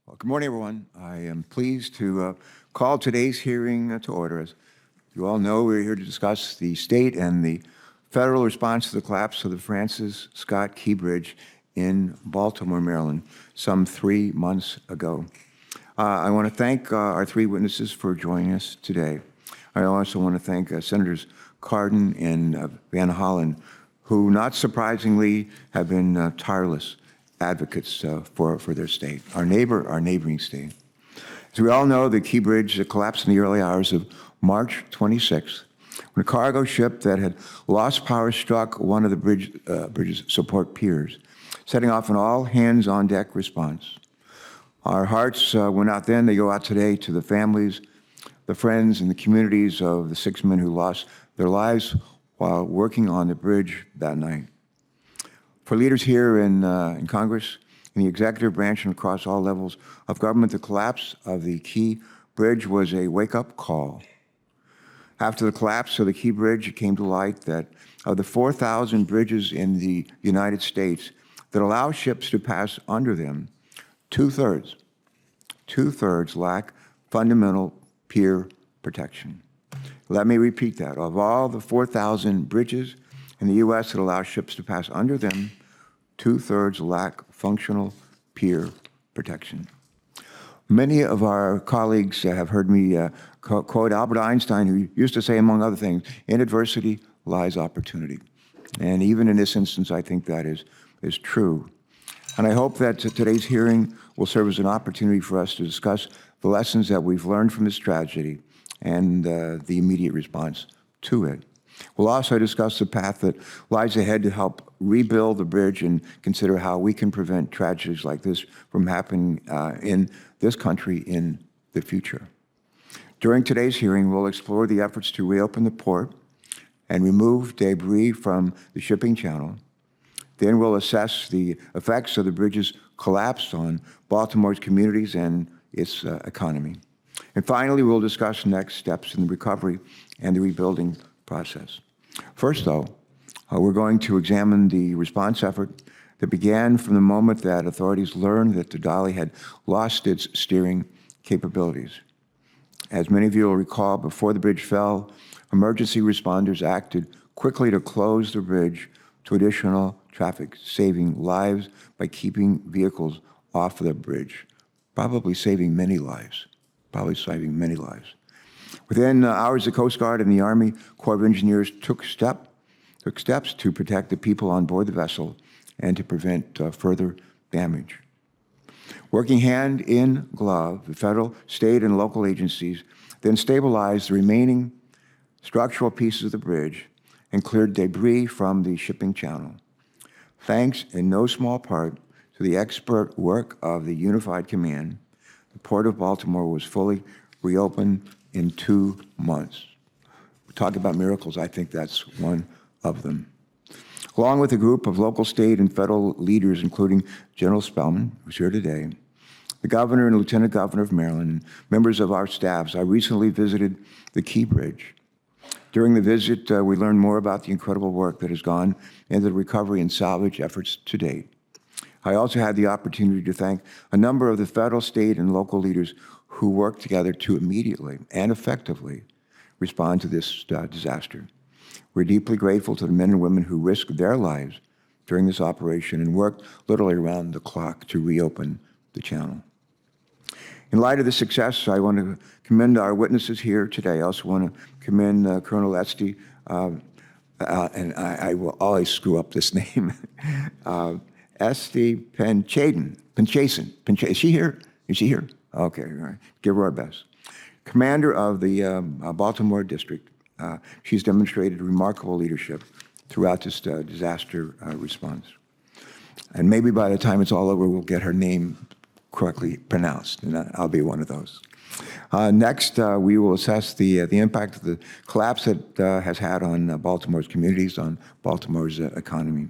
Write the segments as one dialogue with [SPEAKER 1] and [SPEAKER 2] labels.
[SPEAKER 1] Well, good morning, everyone. I am pleased to call today's hearing to order. As you all know, we're here to discuss the state and the federal response to the collapse of the Francis Scott Key Bridge in Baltimore, Maryland, some 3 months ago. I want to thank our three witnesses for joining us today. I also want to thank Senators Cardin and Van Hollen, who, not surprisingly, have been tireless advocates for their state, our neighboring state. As we all know, the Key Bridge collapsed in the early hours of March 26th, when a cargo ship that had lost power struck one of the bridge's support piers, setting off an all-hands-on-deck response. Our hearts went out then, they go out today to the families, the friends, and the communities of the 6 men who lost their lives while working on the bridge that night. For leaders here in Congress, in the executive branch, and across all levels of government, the collapse of the Key Bridge was a wake-up call. After the collapse of the Key Bridge, it came to light that of the 4,000 bridges in the United States that allow ships to pass under them, two-thirds lack fundamental pier protection. Let me repeat that. Of all the 4,000 bridges in the U.S. that allow ships to pass under them, two-thirds lack functional pier protection. Many of our colleagues have heard me quote Albert Einstein, who used to say, among other things, in adversity lies opportunity. And even in this instance, I think that is true. And I hope that today's hearing will serve as an opportunity for us to discuss the lessons that we've learned from this tragedy and the immediate response to it. We'll also discuss the path that lies ahead to help rebuild the bridge and consider how we can prevent tragedies like this from happening in this country in the future. During today's hearing, we'll explore the efforts to reopen the port and remove debris from the shipping channel. Then we'll assess the effects of the bridge's collapse on Baltimore's communities and its economy. And finally, we'll discuss next steps in the recovery and the rebuilding process. First, though, we're going to examine the response effort that began from the moment that authorities learned that the Dolly had lost its steering capabilities. As many of you will recall, before the bridge fell, emergency responders acted quickly to close the bridge to additional traffic, saving lives by keeping vehicles off the bridge, probably saving many lives. Within hours, the Coast Guard and the Army Corps of Engineers took steps to protect the people on board the vessel and to prevent further damage. Working hand in glove, the federal, state, and local agencies then stabilized the remaining structural pieces of the bridge and cleared debris from the shipping channel. Thanks in no small part to the expert work of the Unified Command, the Port of Baltimore was fully reopened in 2 months. We talk about miracles, I think that's one of them. Along with a group of local, state, and federal leaders, including General Spellman, who's here today, the governor and lieutenant governor of Maryland, and members of our staffs, I recently visited the Key Bridge. During the visit, we learned more about the incredible work that has gone into the recovery and salvage efforts to date. I also had the opportunity to thank a number of the federal, state, and local leaders who worked together to immediately and effectively respond to this disaster. We're deeply grateful to the men and women who risked their lives during this operation and worked literally around the clock to reopen the channel. In light of this success, I want to commend our witnesses here today. I also want to commend Colonel Esty, and I will always screw up this name, Esty Penchason. Is she here? Is she here? Okay, all right. Give her our best. Commander of the Baltimore District, she's demonstrated remarkable leadership throughout this disaster response. And maybe by the time it's all over, we'll get her name correctly pronounced, and I'll be one of those. Next, we will assess the impact of the collapse that has had on Baltimore's communities, on Baltimore's economy.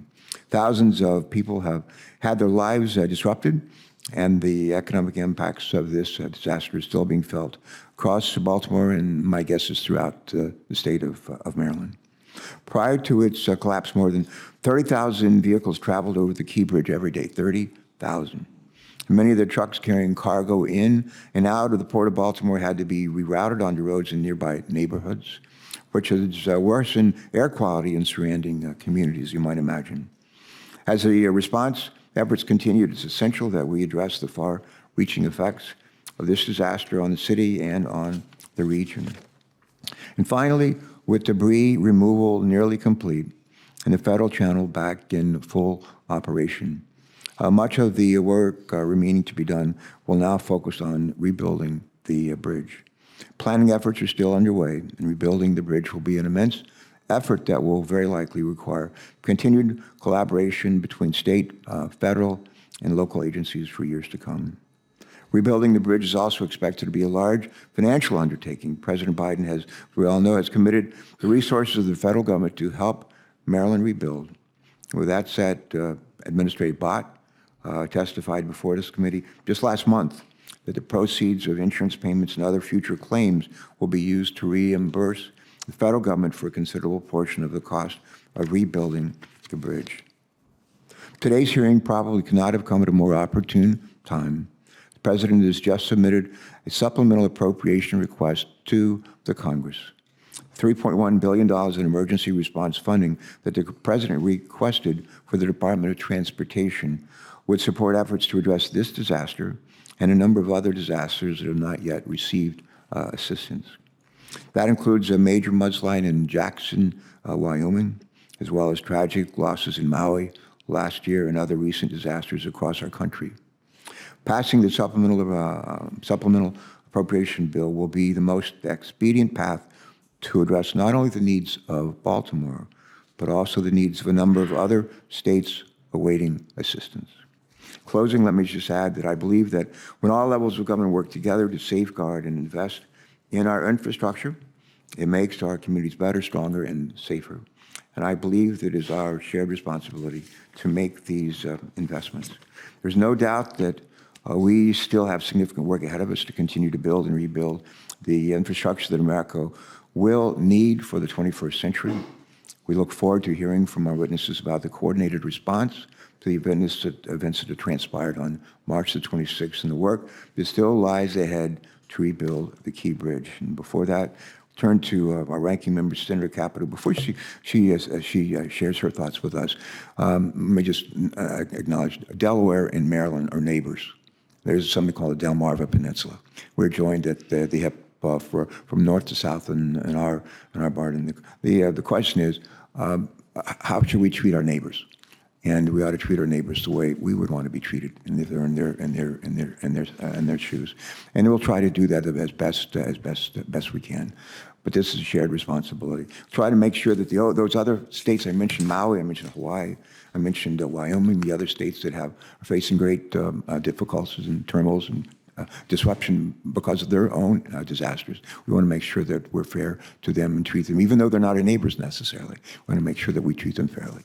[SPEAKER 1] Thousands of people have had their lives disrupted, and the economic impacts of this disaster is still being felt across Baltimore, and my guess is throughout the state of Maryland. Prior to its collapse, more than 30,000 vehicles traveled over the Key Bridge every day, 30,000. Many of the trucks carrying cargo in and out of the Port of Baltimore had to be rerouted onto roads in nearby neighborhoods, which has worsened air quality in surrounding communities, you might imagine. As the response efforts continue, it's essential that we address the far-reaching effects of this disaster on the city and on the region. And finally, with debris removal nearly complete and the federal channel back in full operation, much of the work remaining to be done will now focus on rebuilding the bridge. Planning efforts are still underway, and rebuilding the bridge will be an immense effort that will very likely require continued collaboration between state, federal, and local agencies for years to come. Rebuilding the bridge is also expected to be a large financial undertaking. President Biden has, we all know, has committed the resources of the federal government to help Maryland rebuild. With that said, Administrator Bott testified before this committee just last month that the proceeds of insurance payments and other future claims will be used to reimburse the federal government for a considerable portion of the cost of rebuilding the bridge. Today's hearing probably could not have come at a more opportune time. The President has just submitted a supplemental appropriation request to the Congress. $3.1 billion in emergency response funding that the President requested for the Department of Transportation would support efforts to address this disaster and a number of other disasters that have not yet received assistance. That includes a major mudslide in Jackson, Wyoming, as well as tragic losses in Maui last year and other recent disasters across our country. Passing the supplemental appropriation bill will be the most expedient path to address not only the needs of Baltimore, but also the needs of a number of other states awaiting assistance. Closing, let me just add that I believe that when all levels of government work together to safeguard and invest in our infrastructure, it makes our communities better, stronger, and safer. And I believe that it is our shared responsibility to make these investments. There's no doubt that we still have significant work ahead of us to continue to build and rebuild the infrastructure that America will need for the 21st century. We look forward to hearing from our witnesses about the coordinated response to the events that have transpired on March the 26th and the work that still lies ahead to rebuild the Key Bridge. And before that, turn to our ranking member, Senator Capito. Before she shares her thoughts with us, let me just acknowledge Delaware and Maryland are neighbors. There's something called the Delmarva Peninsula. We're joined at the hip from north to south in our part. And the question is, how should we treat our neighbors? And we ought to treat our neighbors the way we would want to be treated, and if they're in their shoes. And we'll try to do that as best we can. But this is a shared responsibility. Try to make sure that those other states I mentioned, Maui, I mentioned Hawaii, I mentioned Wyoming, the other states that are facing great difficulties and turmoils and disruption because of their own disasters. We want to make sure that we're fair to them and treat them, even though they're not our neighbors necessarily. We want to make sure that we treat them fairly.